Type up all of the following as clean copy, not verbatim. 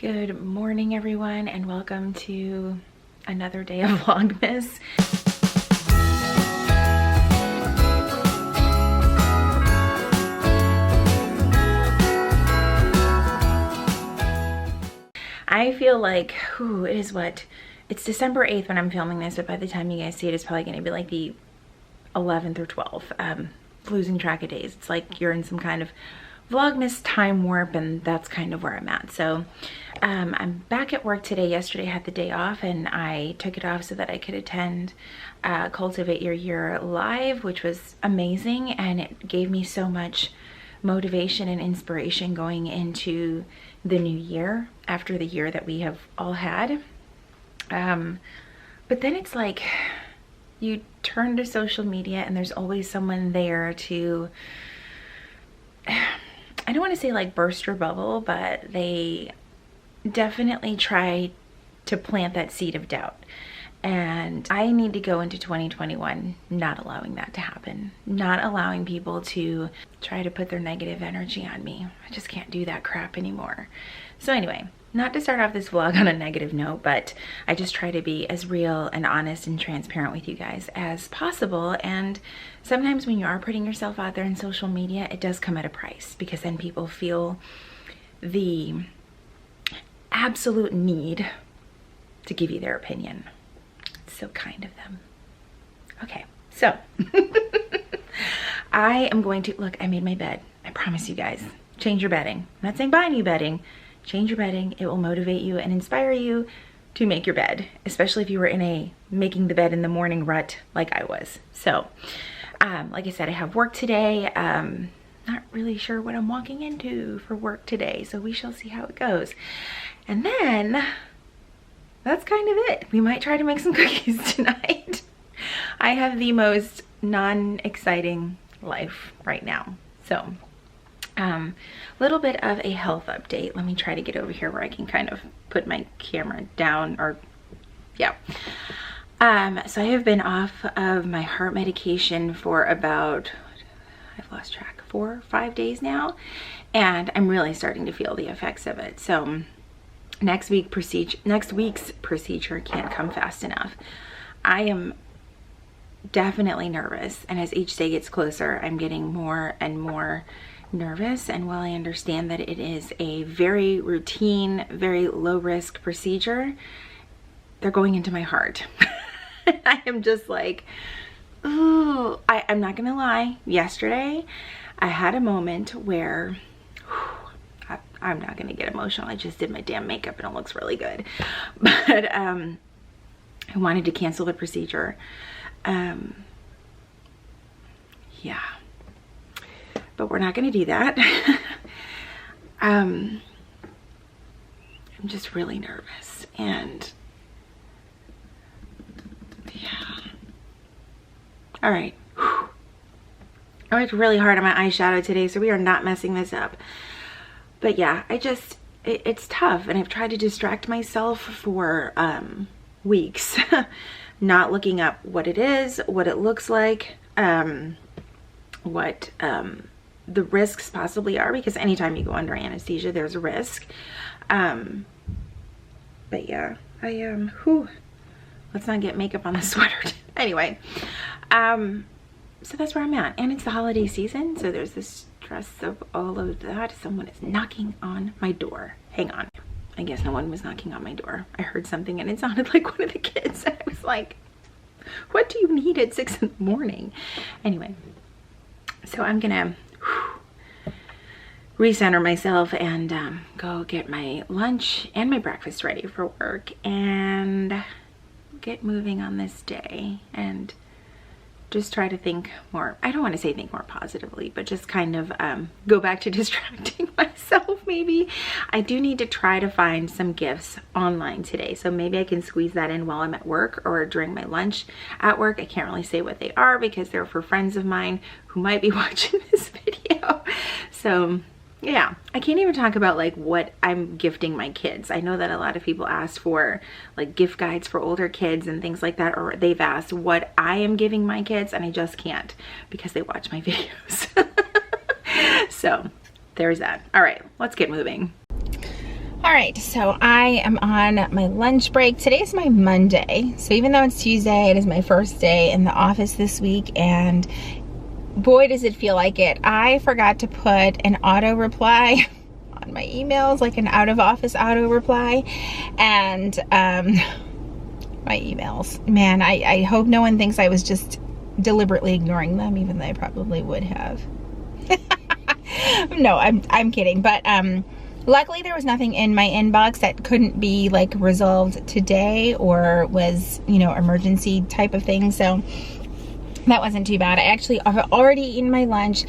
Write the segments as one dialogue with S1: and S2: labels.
S1: Good morning, everyone, and welcome to another day of Vlogmas. I feel like, it is what? It's December 8th when I'm filming this, but by the time you guys see it, it's probably going to be like the 11th or 12th. Losing track of days. It's like you're in some kind of Vlogmas time warp, and that's kind of where I'm at. So I'm back at work today. Yesterday I had the day off, and I took it off so that I could attend Cultivate Your Year live, which was amazing, and it gave me so much motivation and inspiration going into the new year after the year that we have all had. But then it's like you turn to social media and there's always someone there to, I don't want to say like burst your bubble, but they definitely try to plant that seed of doubt. And I need to go into 2021 not allowing that to happen, not allowing people to try to put their negative energy on me. I just can't do that crap anymore. So anyway, not to start off this vlog on a negative note, but I just try to be as real and honest and transparent with you guys as possible. And sometimes when you are putting yourself out there in social media, it does come at a price, because then people feel the absolute need to give you their opinion. It's so kind of them. Okay, so I am going to, look, I made my bed. I promise you guys, change your bedding. I'm not saying buy new bedding. Change your bedding. It will motivate you and inspire you to make your bed, especially if you were in a making the bed in the morning rut like I was. So, like I said, I have work today. Not really sure what I'm walking into for work today, so we shall see how it goes. And then that's kind of it. We might try to make some cookies tonight. I have the most non-exciting life right now. So, little bit of a health update. Let me try to get over here where I can kind of put my camera down, or yeah. So I have been off of my heart medication for about, I've lost track, 4 or 5 days now, and I'm really starting to feel the effects of it. So next week's procedure can't come fast enough. I am definitely nervous, and as each day gets closer, I'm getting more and more nervous. And while I understand that it is a very routine, very low risk procedure, they're going into my heart. I am just like, ooh, I'm not gonna lie. Yesterday, I had a moment where, I'm not gonna get emotional. I just did my damn makeup and it looks really good. But I wanted to cancel the procedure. Yeah. But we're not going to do that. I'm just really nervous, and yeah. All right. I worked really hard on my eyeshadow today, so we are not messing this up. But yeah, it's tough, and I've tried to distract myself for weeks, not looking up what it is, what it looks like, what the risks possibly are, because anytime you go under anesthesia, there's a risk. But yeah, I am, let's not get makeup on the sweater. Anyway, so that's where I'm at, and it's the holiday season, so there's this stress of all of that. Someone is knocking on my door. Hang on. I guess no one was knocking on my door. I heard something and it sounded like one of the kids. I was like, what do you need at 6 in the morning? Anyway, so I'm gonna recenter myself and go get my lunch and my breakfast ready for work and get moving on this day, and just try to think more, I don't want to say think more positively, but just kind of go back to distracting myself maybe. I do need to try to find some gifts online today, so maybe I can squeeze that in while I'm at work or during my lunch at work. I can't really say what they are because they're for friends of mine who might be watching this video. So yeah, I can't even talk about like what I'm gifting my kids. I know that a lot of people ask for like gift guides for older kids and things like that, or they've asked what I am giving my kids, and I just can't because they watch my videos. So there's that. All right, let's get moving. All right, so I am on my lunch break. Today's my Monday. So even though it's Tuesday, it is my first day in the office this week, and boy, does it feel like it. I forgot to put an auto reply on my emails, like an out of office auto reply, and my emails, man, I hope no one thinks I was just deliberately ignoring them, even though I probably would have. No, I'm kidding, but luckily there was nothing in my inbox that couldn't be like resolved today or was, you know, emergency type of thing, so that wasn't too bad. I've already eaten my lunch.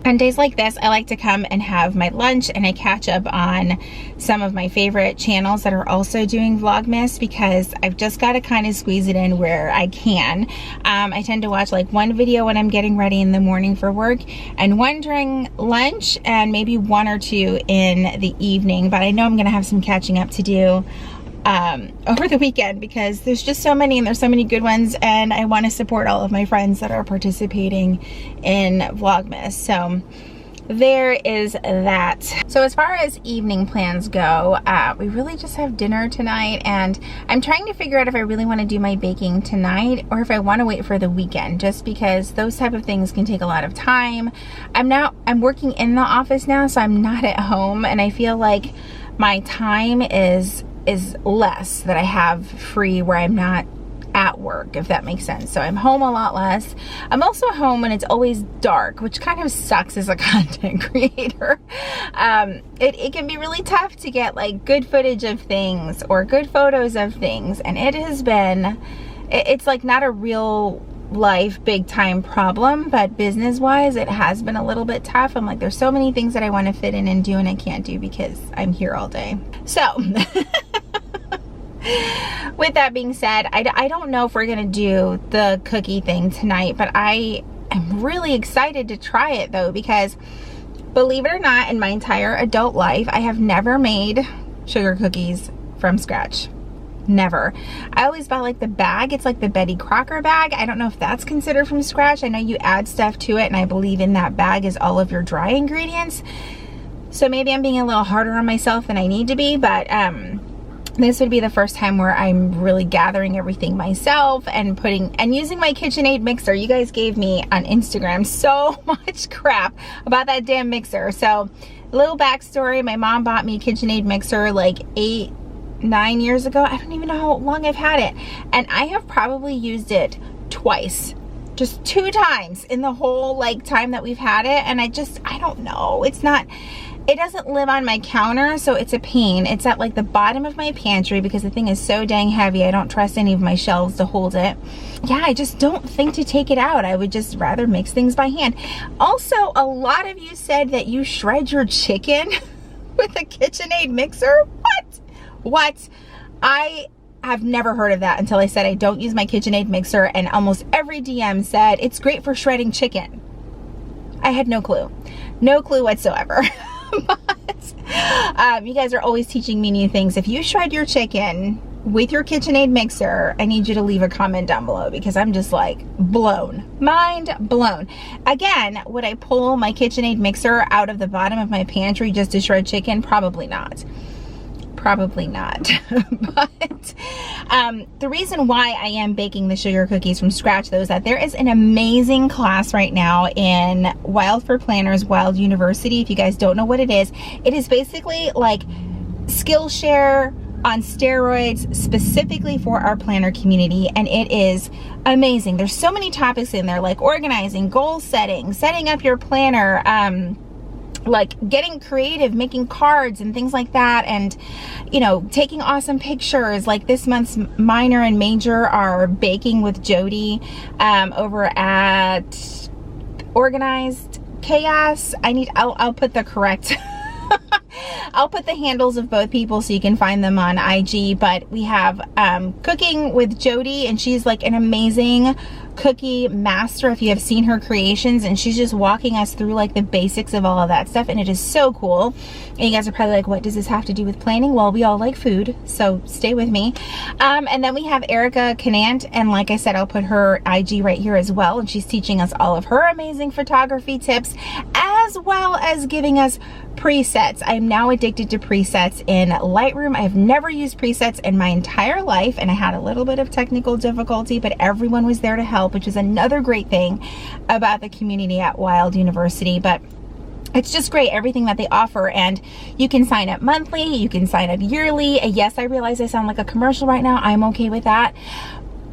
S1: On days like this, I like to come and have my lunch, and I catch up on some of my favorite channels that are also doing Vlogmas, because I've just got to kind of squeeze it in where I can. I tend to watch like one video when I'm getting ready in the morning for work, and one during lunch, and maybe one or two in the evening, but I know I'm gonna have some catching up to do over the weekend, because there's just so many, and there's so many good ones, and I want to support all of my friends that are participating in Vlogmas. So there is that. So as far as evening plans go, we really just have dinner tonight, and I'm trying to figure out if I really want to do my baking tonight or if I want to wait for the weekend, just because those type of things can take a lot of time. I'm working in the office now, so I'm not at home, and I feel like my time is less that I have free where I'm not at work, if that makes sense. So I'm home a lot less. I'm also home when it's always dark, which kind of sucks as a content creator. It can be really tough to get like good footage of things or good photos of things, and it's like not a real life big time problem, but business wise it has been a little bit tough. I'm like, there's so many things that I want to fit in and do, and I can't do because I'm here all day. So with that being said, I don't know if we're gonna do the cookie thing tonight, but I am really excited to try it though, because believe it or not, in my entire adult life I have never made sugar cookies from scratch. Never. I always buy like the bag. It's like the Betty Crocker bag. I don't know if that's considered from scratch. I know you add stuff to it, and I believe in that bag is all of your dry ingredients. So maybe I'm being a little harder on myself than I need to be, but this would be the first time where I'm really gathering everything myself and using my KitchenAid mixer. You guys gave me on Instagram so much crap about that damn mixer. So a little backstory, my mom bought me a KitchenAid mixer like 8-9 years ago. I don't even know how long I've had it, and I have probably used it twice, just 2 times in the whole like time that we've had it, and I don't know, it doesn't live on my counter, so it's a pain. It's at like the bottom of my pantry because the thing is so dang heavy. I don't trust any of my shelves to hold it. Yeah, I just don't think to take it out. I would just rather mix things by hand. Also, a lot of you said that you shred your chicken with a KitchenAid mixer. What? I have never heard of that until I said I don't use my KitchenAid mixer, and almost every DM said it's great for shredding chicken. I had no clue whatsoever. But you guys are always teaching me new things. If you shred your chicken with your KitchenAid mixer, I need you to leave a comment down below, because I'm just like mind blown. Again, would I pull my KitchenAid mixer out of the bottom of my pantry just to shred chicken? Probably not. But the reason why I am baking the sugar cookies from scratch though is that there is an amazing class right now in Wild for Planners, Wild University. If you guys don't know what it is basically like Skillshare on steroids, specifically for our planner community, and it is amazing. There's so many topics in there, like organizing, goal setting, setting up your planner, like getting creative, making cards and things like that, and you know, taking awesome pictures. Like this month's minor and major are baking with Jody over at Organized Chaos. I'll put the correct I'll put the handles of both people so you can find them on IG, but we have Cooking with Jody, and she's like an amazing cookie master if you have seen her creations, and she's just walking us through like the basics of all of that stuff, and it is so cool. And you guys are probably like, what does this have to do with planning? Well, we all like food, so stay with me. And then we have Erica Canant, and like I said, I'll put her IG right here as well, and she's teaching us all of her amazing photography tips, as as well as giving us presets. I'm now addicted to presets in Lightroom. I've never used presets in my entire life, and I had a little bit of technical difficulty, but everyone was there to help, which is another great thing about the community at Wild University. But it's just great, everything that they offer, and you can sign up monthly, you can sign up yearly. Yes, I realize I sound like a commercial right now. I'm okay with that.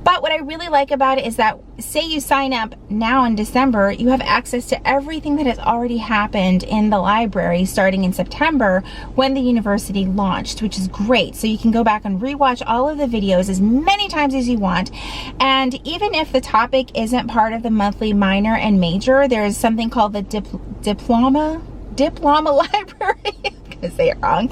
S1: But what I really like about it is that, say you sign up now in December, you have access to everything that has already happened in the library starting in September when the university launched, which is great. So you can go back and rewatch all of the videos as many times as you want. And even if the topic isn't part of the monthly minor and major, there's something called the diploma library. I'm gonna say it wrong.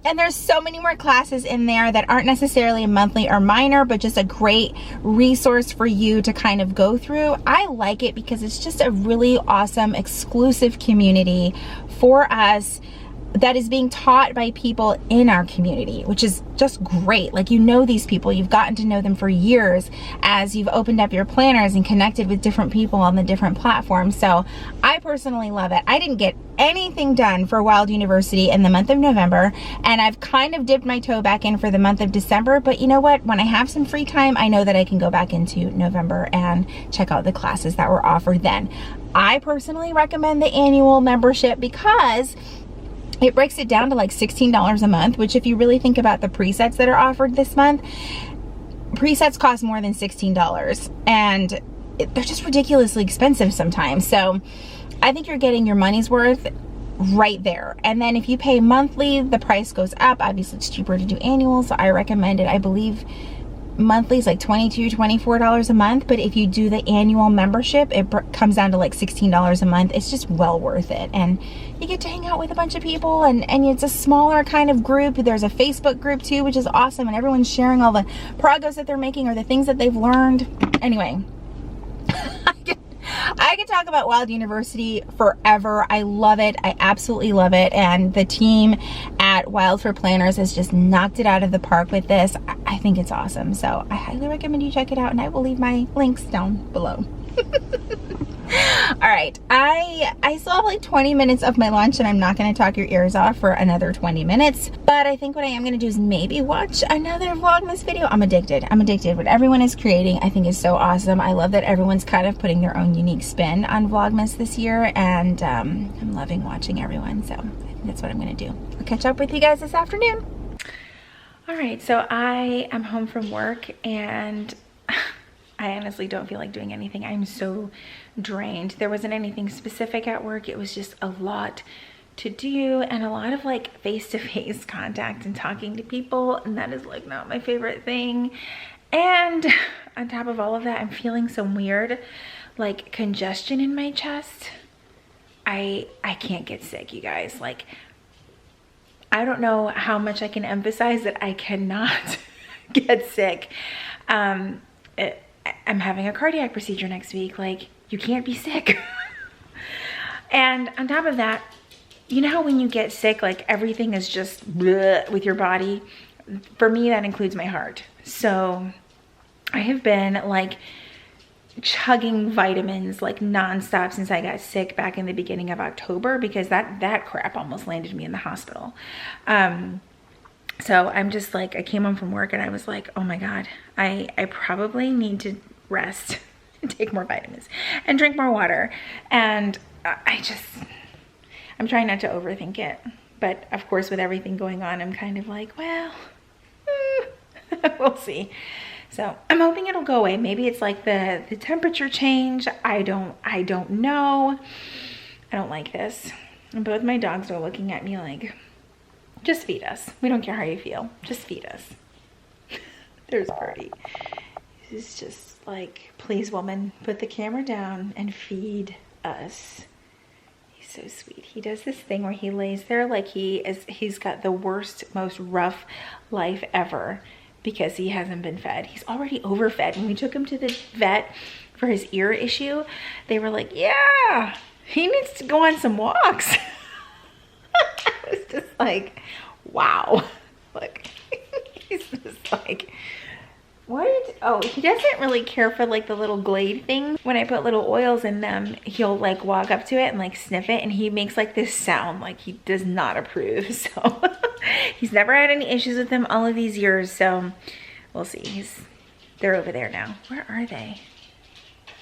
S1: And there's so many more classes in there that aren't necessarily a monthly or minor, but just a great resource for you to kind of go through. I like it because it's just a really awesome, exclusive community for us that is being taught by people in our community, which is just great. Like, you know these people, you've gotten to know them for years as you've opened up your planners and connected with different people on the different platforms. So I personally love it. I didn't get anything done for Wild University in the month of November, and I've kind of dipped my toe back in for the month of December. But you know what? When I have some free time, I know that I can go back into November and check out the classes that were offered then. I personally recommend the annual membership because it breaks it down to like $16 a month, which, if you really think about the presets that are offered this month, presets cost more than $16, and they're just ridiculously expensive sometimes. So I think you're getting your money's worth right there. And then if you pay monthly, the price goes up. Obviously it's cheaper to do annual, so I recommend it. I believe monthly is like $22, $24 a month, but if you do the annual membership, it comes down to like $16 a month. It's just well worth it, and you get to hang out with a bunch of people, and it's a smaller kind of group. There's a Facebook group too, which is awesome, and everyone's sharing all the progress that they're making or the things that they've learned. Anyway, I can talk about Wild University forever. I love it. I absolutely love it. And the team at Wild for Planners has just knocked it out of the park with this. I think it's awesome. So I highly recommend you check it out, and I will leave my links down below. All right, I still have like 20 minutes of my lunch, and I'm not going to talk your ears off for another 20 minutes. But I think what I am going to do is maybe watch another Vlogmas video. I'm addicted. What everyone is creating, I think, is so awesome. I love that everyone's kind of putting their own unique spin on Vlogmas this year, and I'm loving watching everyone. So I think that's what I'm going to do. I'll catch up with you guys this afternoon. All right, so I am home from work, and I honestly don't feel like doing anything. I'm so drained. There wasn't anything specific at work. It was just a lot to do and a lot of like face-to-face contact and talking to people, and that is like not my favorite thing. And on top of all of that, I'm feeling some weird like congestion in my chest. I can't get sick, you guys. Like, I don't know how much I can emphasize that I cannot get sick. I'm having a cardiac procedure next week. Like, you can't be sick. And on top of that, you know how when you get sick, like everything is just bleh with your body? For me, that includes my heart. So I have been like chugging vitamins like nonstop since I got sick back in the beginning of October, because that crap almost landed me in the hospital. So I'm just like, I came home from work and I was like, oh my God, I probably need to rest and take more vitamins and drink more water. And I'm trying not to overthink it. But of course, with everything going on, I'm kind of like, well, we'll see. So I'm hoping it'll go away. Maybe it's like the temperature change. I don't know. I don't like this. And both my dogs are looking at me like, just feed us. We don't care how you feel. Just feed us. There's Birdie. He's just like, please, woman, put the camera down and feed us. He's so sweet. He does this thing where he lays there like he's got the worst, most rough life ever because he hasn't been fed. He's already overfed. When we took him to the vet for his ear issue, they were like, yeah, he needs to go on some walks. I was just like, wow. Look, he's just like What? Oh, he doesn't really care for like the little glade thing. When I put little oils in them, he'll like walk up to it and like sniff it, and he makes like this sound like he does not approve. So he's never had any issues with them all of these years. So we'll see. They're over there now. Where are they?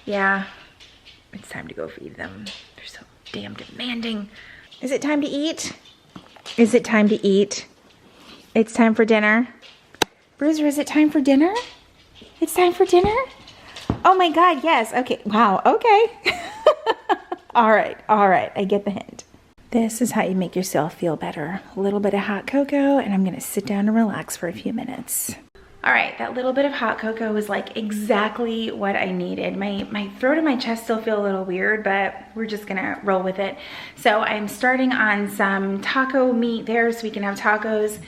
S1: Yeah, it's time to go feed them. They're so damn demanding. Is it time to eat? Is it time to eat? It's time for dinner. Bruiser, is it time for dinner? It's time for dinner? Oh my God, yes. Okay, wow, okay. All right, I get the hint. This is how you make yourself feel better. A little bit of hot cocoa, and I'm gonna sit down and relax for a few minutes. All right, that little bit of hot cocoa was like exactly what I needed. My throat and my chest still feel a little weird, but we're just gonna roll with it. So I'm starting on some taco meat there so we can have tacos.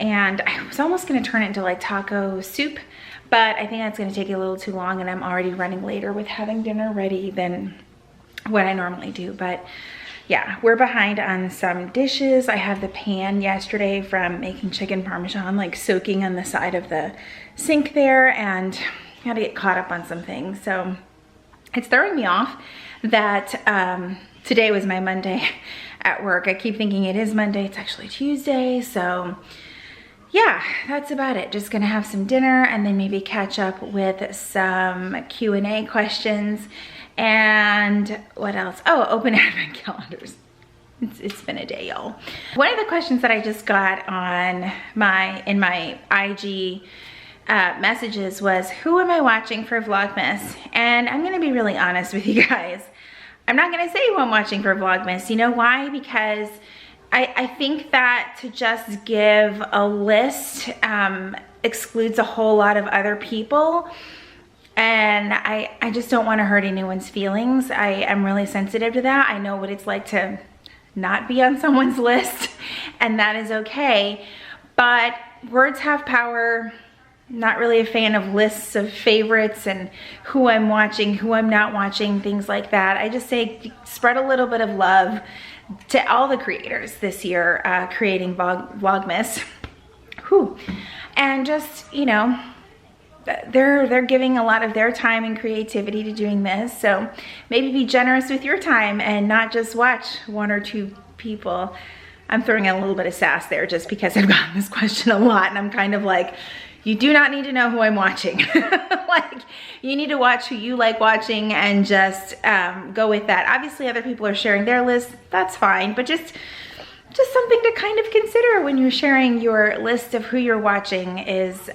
S1: And I was almost gonna turn it into like taco soup, but I think that's gonna take a little too long, and I'm already running later with having dinner ready than what I normally do. But yeah, we're behind on some dishes. I have the pan yesterday from making chicken parmesan like soaking on the side of the sink there, and I gotta get caught up on some things. So it's throwing me off that today was my Monday at work. I keep thinking it is Monday, it's actually Tuesday. So yeah, that's about it. Just gonna have some dinner and then maybe catch up with some Q&A questions. And what else? Oh, open advent calendars. It's been a day, y'all. One of the questions that I just got on in my IG messages was, who am I watching for Vlogmas? And I'm gonna be really honest with you guys. I'm not gonna say who I'm watching for Vlogmas. You know why? Because I think that to just give a list excludes a whole lot of other people. And I just don't want to hurt anyone's feelings. I am really sensitive to that. I know what it's like to not be on someone's list, and that is okay. But words have power. Not really a fan of lists of favorites and who I'm watching, who I'm not watching, things like that. I just say spread a little bit of love to all the creators this year creating Vlogmas. Whew. And just, you know, they're giving a lot of their time and creativity to doing this. So maybe be generous with your time and not just watch one or two people. I'm throwing in a little bit of sass there just because I've gotten this question a lot, and I'm kind of like, you do not need to know who I'm watching. Like, you need to watch who you like watching and just go with that. Obviously other people are sharing their list, that's fine, but just something to kind of consider when you're sharing your list of who you're watching is,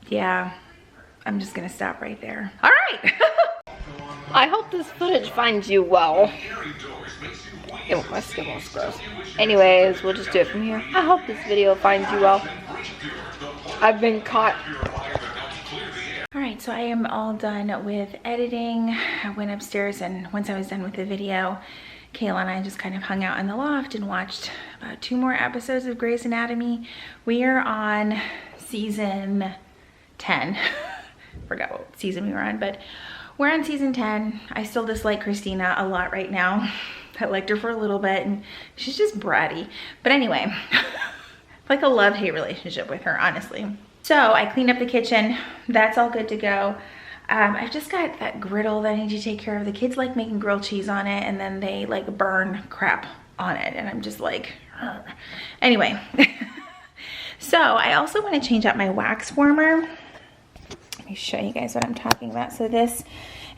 S1: yeah, I'm just gonna stop right there. All right.
S2: I hope this footage finds you well. Ew, my skin looks gross. Anyways, we'll just do it from here. I hope this video finds you well. I've been caught.
S1: All right, so I am all done with editing. I went upstairs, and once I was done with the video, Kayla and I just kind of hung out in the loft and watched about 2 more episodes of Grey's Anatomy. We are on season 10. Forgot what season we were on, but we're on season 10. I still dislike Christina a lot right now. I liked her for a little bit, and she's just bratty. But anyway, like a love-hate relationship with her, honestly. So I cleaned up the kitchen. That's all good to go. I've just got that griddle that I need to take care of. The kids like making grilled cheese on it, and then they like burn crap on it, and I'm just like, ugh. Anyway. So I also want to change out my wax warmer. Let me show you guys what I'm talking about. So this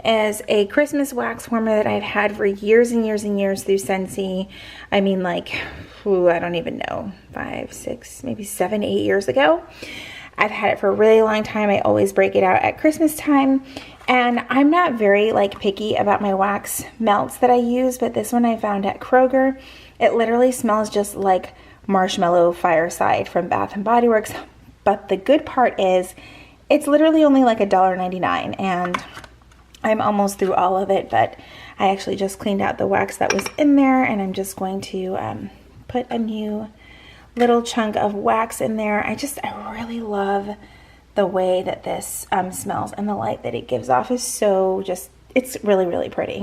S1: is a Christmas wax warmer that I've had for years and years and years through Scentsy. I mean, like, ooh, I don't even know, 5, 6, maybe 7, 8 years ago. I've had it for a really long time. I always break it out at Christmas time. And I'm not very like picky about my wax melts that I use, but this one I found at Kroger. It literally smells just like Marshmallow Fireside from Bath & Body Works. But the good part is it's literally only like $1.99, and I'm almost through all of it, but I actually just cleaned out the wax that was in there, and I'm just going to put a new little chunk of wax in there. I really love the way that this smells, and the light that it gives off is so just, it's really, really pretty.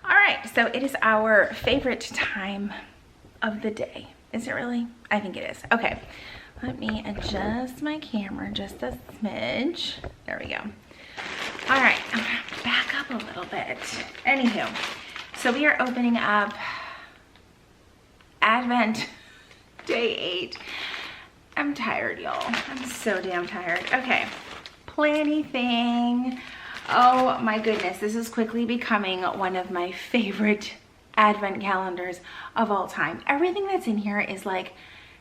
S1: All right, so it is our favorite time of the day. Is it really? I think it is. Okay, let me adjust my camera just a smidge. There we go. All right, I'm gonna back up a little bit. Anywho, so we are opening up Advent Day 8. I'm tired, y'all. I'm so damn tired. Okay, planny thing. Oh my goodness, this is quickly becoming one of my favorite Advent calendars of all time. Everything that's in here is like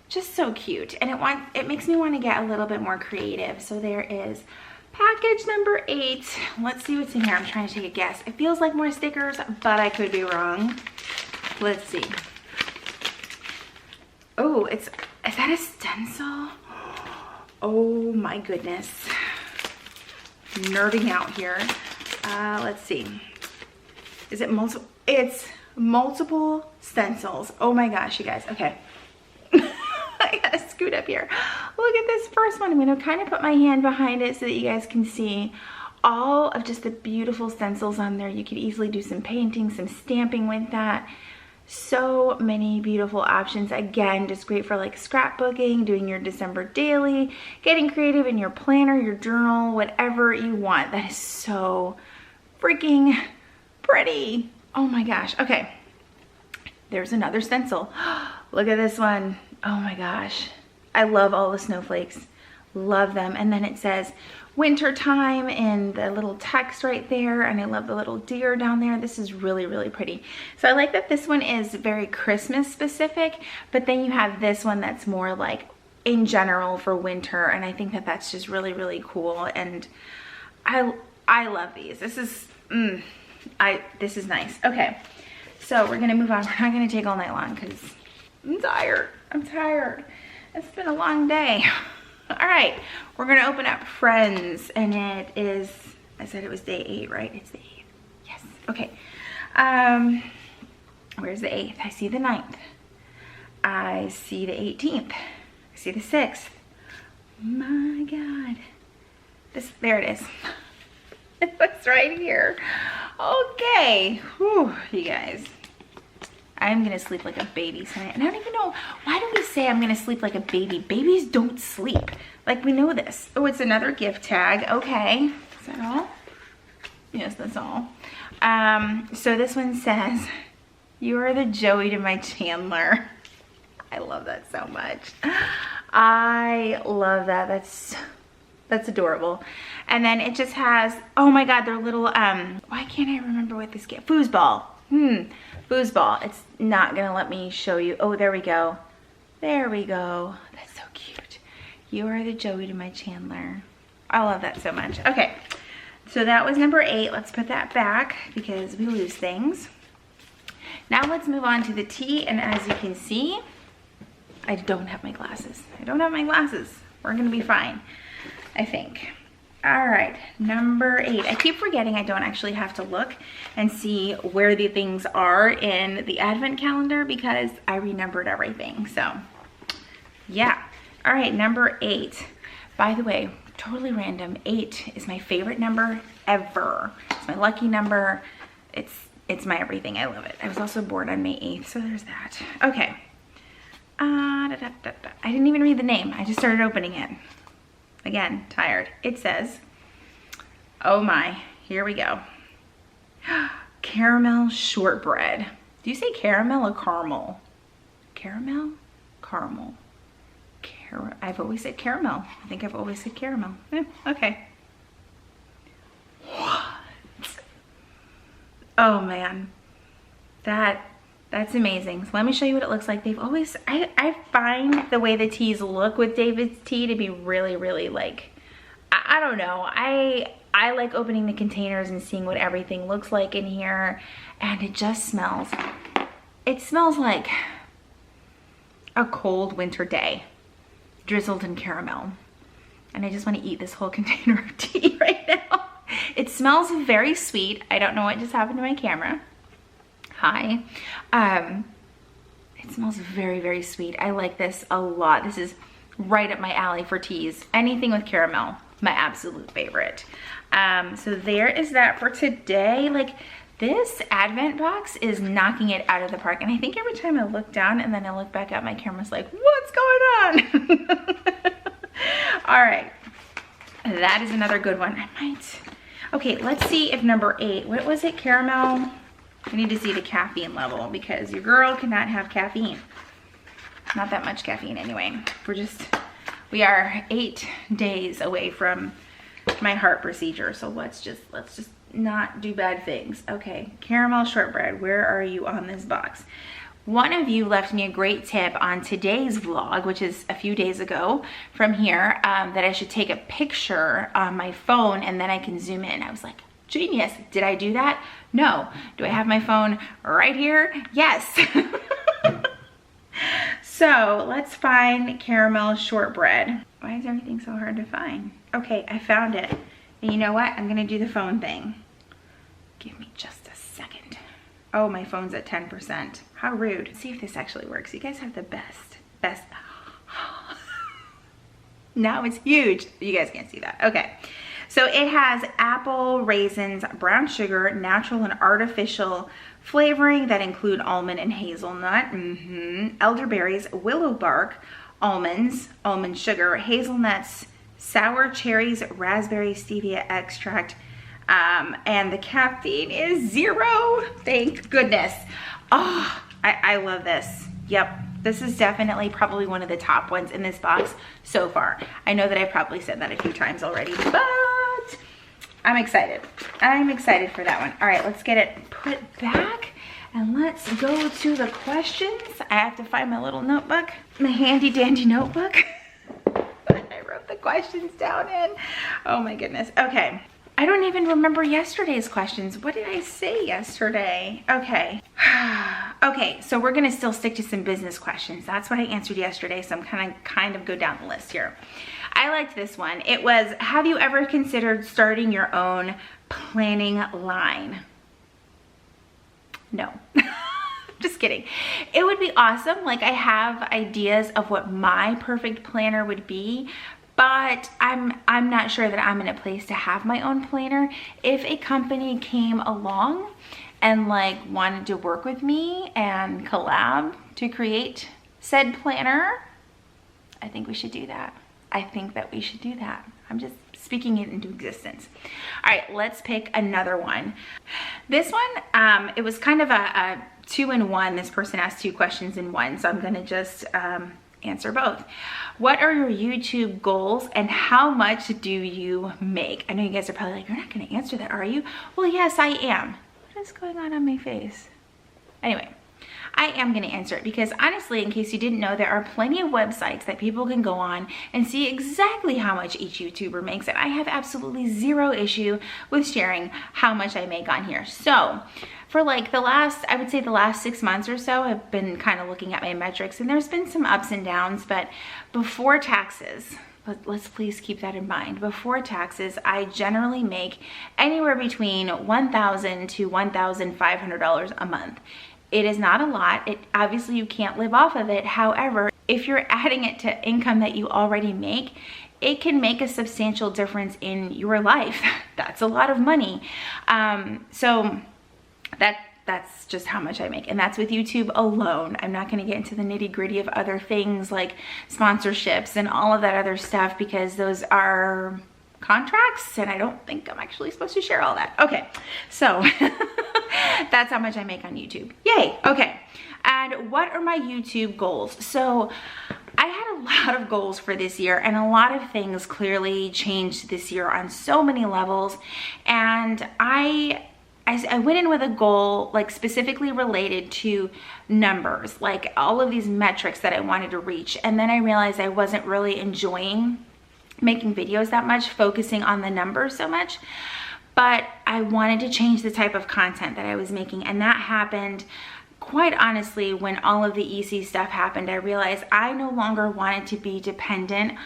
S1: just so cute, and it makes me want to get a little bit more creative. So there is package number 8. Let's see what's in here. I'm trying to take a guess. It feels like more stickers, but I could be wrong. Let's see. Oh, is that a stencil? Oh my goodness. Nerding out here. Let's see. Is it multiple? It's multiple stencils. Oh my gosh, you guys. Okay. I gotta scoot up here. Look at this first one. I'm gonna kind of put my hand behind it so that you guys can see all of just the beautiful stencils on there. You could easily do some painting, some stamping with that. So many beautiful options. Again, just great for like scrapbooking, doing your December daily, getting creative in your planner, your journal, whatever you want. That is so freaking pretty. Oh my gosh. Okay, there's another stencil. Look at this one. Oh my gosh. I love all the snowflakes. Love them. And then it says winter time in the little text right there, and I love the little deer down there. This is really, really pretty. So I like that this one is very Christmas specific, but then you have this one that's more like in general for winter, and I think that that's just really, really cool. And I love these. This is this is nice. Okay, so we're gonna move on. We're not gonna take all night long because I'm tired. I'm tired. It's been a long day. All right, we're gonna open up Friends, and it is, I said it was day 8, right? It's day 8. Yes. Okay. Where's the 8th? I see the 9th. I see the 18th. I see the 6th. My God. There it is. It's right here. Okay. Whew, you guys. I'm gonna sleep like a baby tonight. And I don't even know, why do we say I'm gonna sleep like a baby? Babies don't sleep. Like, we know this. Oh, it's another gift tag. Okay. Is that all? Yes, that's all. So this one says, "You are the Joey to my Chandler." I love that so much. I love that. That's adorable. And then it just has, oh my God, their little, why can't I remember what this gift? Foosball. Foosball. It's not gonna let me show you. Oh, there we go. There we go. That's so cute. You are the Joey to my Chandler. I love that so much. Okay, so that was number 8. Let's put that back because we lose things. Now let's move on to the T, and as you can see, I don't have my glasses. I don't have my glasses. We're gonna be fine, I think. All right, number 8. I keep forgetting I don't actually have to look and see where the things are in the Advent calendar because I renumbered everything. So yeah. All right, number 8. By the way, totally random, 8 is my favorite number ever. It's my lucky number. It's my everything. I love it. I was also born on May 8th, so there's that. Okay. I didn't even read the name. I just started opening it. Again, tired. It says, oh my, here we go. Caramel shortbread. Do you say caramel or caramel? Caramel? Caramel. I've always said caramel. I think I've always said caramel. Okay. What? Oh man, that's amazing. So let me show you what it looks like. They've always, I find the way the teas look with David's tea to be really, really like, I don't know. I like opening the containers and seeing what everything looks like in here, and it just smells, it smells like a cold winter day, drizzled in caramel. And I just want to eat this whole container of tea right now. It smells very sweet. I don't know what just happened to my camera. Hi. It smells very, very sweet. I like this a lot. This is right up my alley for teas. Anything with caramel, my absolute favorite. So there is that for today. Like, This Advent box is knocking it out of the park. And I think every time I look down and then I look back up, my camera's like, what's going on? All right, that is another good one. Okay, let's see if number 8, what was it, caramel? I need to see the caffeine level because your girl cannot have caffeine. Not that much caffeine anyway. We are 8 days away from my heart procedure, so let's just not do bad things. Okay, caramel shortbread, where are you on this box? One of you left me a great tip on today's vlog, which is a few days ago from here, that I should take a picture on my phone and then I can zoom in. I was like, genius. Did I do that? No. Do I have my phone right here? Yes. So let's find caramel shortbread. Why is everything so hard to find? Okay, I found it. And you know what? I'm gonna do the phone thing. Give me just a second. Oh, my phone's at 10%. How rude. Let's see if this actually works. You guys have the best. Now it's huge. You guys can't see that. Okay. So it has apple, raisins, brown sugar, natural and artificial flavoring that include almond and hazelnut, elderberries, willow bark, almonds, almond sugar, hazelnuts, sour cherries, raspberry stevia extract, and the caffeine is 0. Thank goodness. Oh, I love this. Yep, this is definitely probably one of the top ones in this box so far. I know that I've probably said that a few times already, but I'm excited. I'm excited for that one. All right, let's get it put back and let's go to the questions. I have to find my little notebook, my handy dandy notebook. I wrote the questions down in. Oh my goodness. Okay. I don't even remember yesterday's questions. What did I say yesterday? Okay. Okay, so we're gonna still stick to some business questions. That's what I answered yesterday, so I'm kind of go down the list here. I liked this one. It was, have you ever considered starting your own planning line? No. Just kidding. It would be awesome. Like, I have ideas of what my perfect planner would be, but I'm not sure that I'm in a place to have my own planner. If a company came along and like wanted to work with me and collab to create said planner, I think we should do that. I think that we should do that. I'm just speaking it into existence. All right, let's pick another one. This one, it was kind of a 2-in-1. This person asked 2 questions in one, so I'm gonna just answer both. What are your YouTube goals and how much do you make? I know you guys are probably like, you're not gonna answer that, are you? Well, yes, I am. What is going on my face? Anyway, I am gonna answer it because honestly, in case you didn't know, there are plenty of websites that people can go on and see exactly how much each YouTuber makes, and I have absolutely 0 issue with sharing how much I make on here. So for like I would say the last 6 months or so, I've been kind of looking at my metrics, and there's been some ups and downs, but before taxes, let's please keep that in mind. Before taxes, I generally make anywhere between $1,000 to $1,500 a month. It is not a lot. Obviously you can't live off of it. However, if you're adding it to income that you already make, it can make a substantial difference in your life. That's a lot of money. So that's just how much I make, and that's with YouTube alone. I'm not going to get into the nitty-gritty of other things like sponsorships and all of that other stuff because those are contracts and I don't think I'm actually supposed to share all that. Okay, so that's how much I make on YouTube. Yay. Okay, and what are my YouTube goals? So I had a lot of goals for this year, and a lot of things clearly changed this year on so many levels, and I went in with a goal like specifically related to numbers, like all of these metrics that I wanted to reach. And then I realized I wasn't really enjoying making videos that much, focusing on the numbers so much. But I wanted to change the type of content that I was making. And that happened, quite honestly, when all of the EC stuff happened. I realized I no longer wanted to be dependent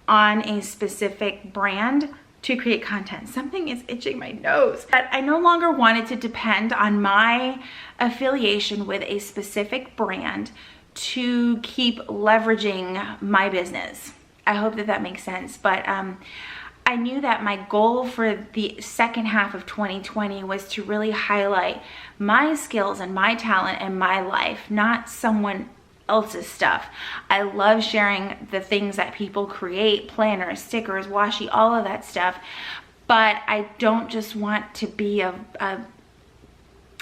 S1: on a specific brand to create content. Something is itching my nose. But I no longer wanted to depend on my affiliation with a specific brand to keep leveraging my business. I hope that that makes sense. But I knew that my goal for the second half of 2020 was to really highlight my skills and my talent and my life, not someone else's stuff. I love sharing the things that people create, planners, stickers, washi, all of that stuff. But I don't just want to be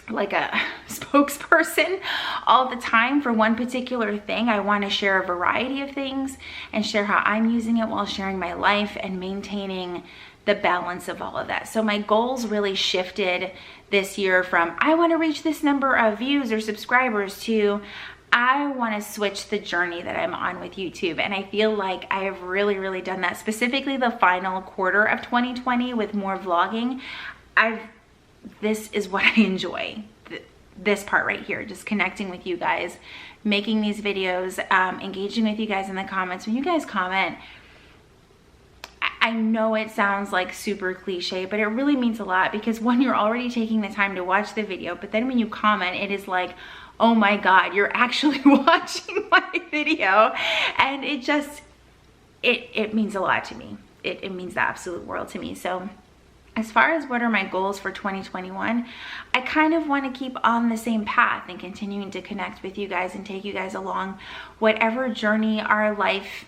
S1: like a spokesperson all the time for one particular thing. I want to share a variety of things and share how I'm using it while sharing my life and maintaining the balance of all of that. So my goals really shifted this year from I want to reach this number of views or subscribers to I want to switch the journey that I'm on with YouTube. And I feel like I have really done that, specifically the final quarter of 2020 with more vlogging. This is what I enjoy, this part right here, just connecting with you guys, making these videos, engaging with you guys in the comments. When you guys comment, I know it sounds like super cliche, but it really means a lot, because when you're already taking the time to watch the video, but then when you comment, it is like, oh my God, you're actually watching my video. And it just, it means a lot to me. It means the absolute world to me. So as far as what are my goals for 2021, I kind of want to keep on the same path and continuing to connect with you guys and take you guys along whatever journey our life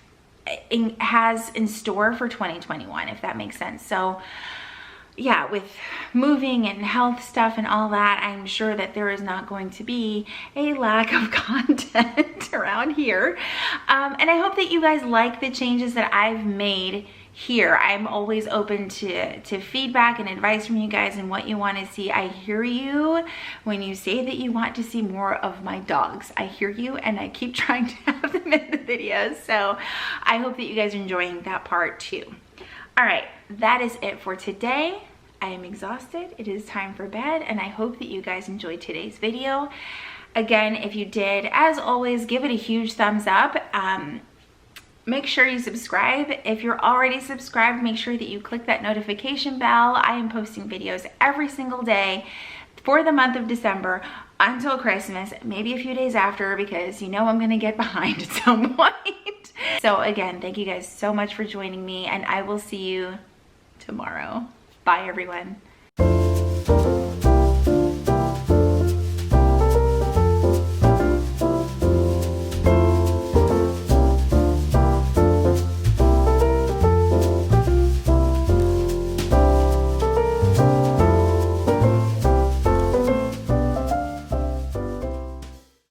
S1: has in store for 2021, if that makes sense. So yeah, with moving and health stuff and all that, I'm sure that there is not going to be a lack of content around here. And I hope that you guys like the changes that I've made here. I'm always open to feedback and advice from you guys and what you want to see. I hear you when you say that you want to see more of my dogs. I hear you, and I keep trying to have them in the videos. So I hope that you guys are enjoying that part too. All right, that is it for today. I am exhausted. It is time for bed, and I hope that you guys enjoyed today's video. Again, if you did, as always, give it a huge thumbs up. Make sure you subscribe. If you're already subscribed, make sure that you click that notification bell. I am posting videos every single day for the month of December until Christmas, maybe a few days after, because you know I'm gonna get behind at some point. So again, thank you guys so much for joining me, and I will see you tomorrow. Bye everyone.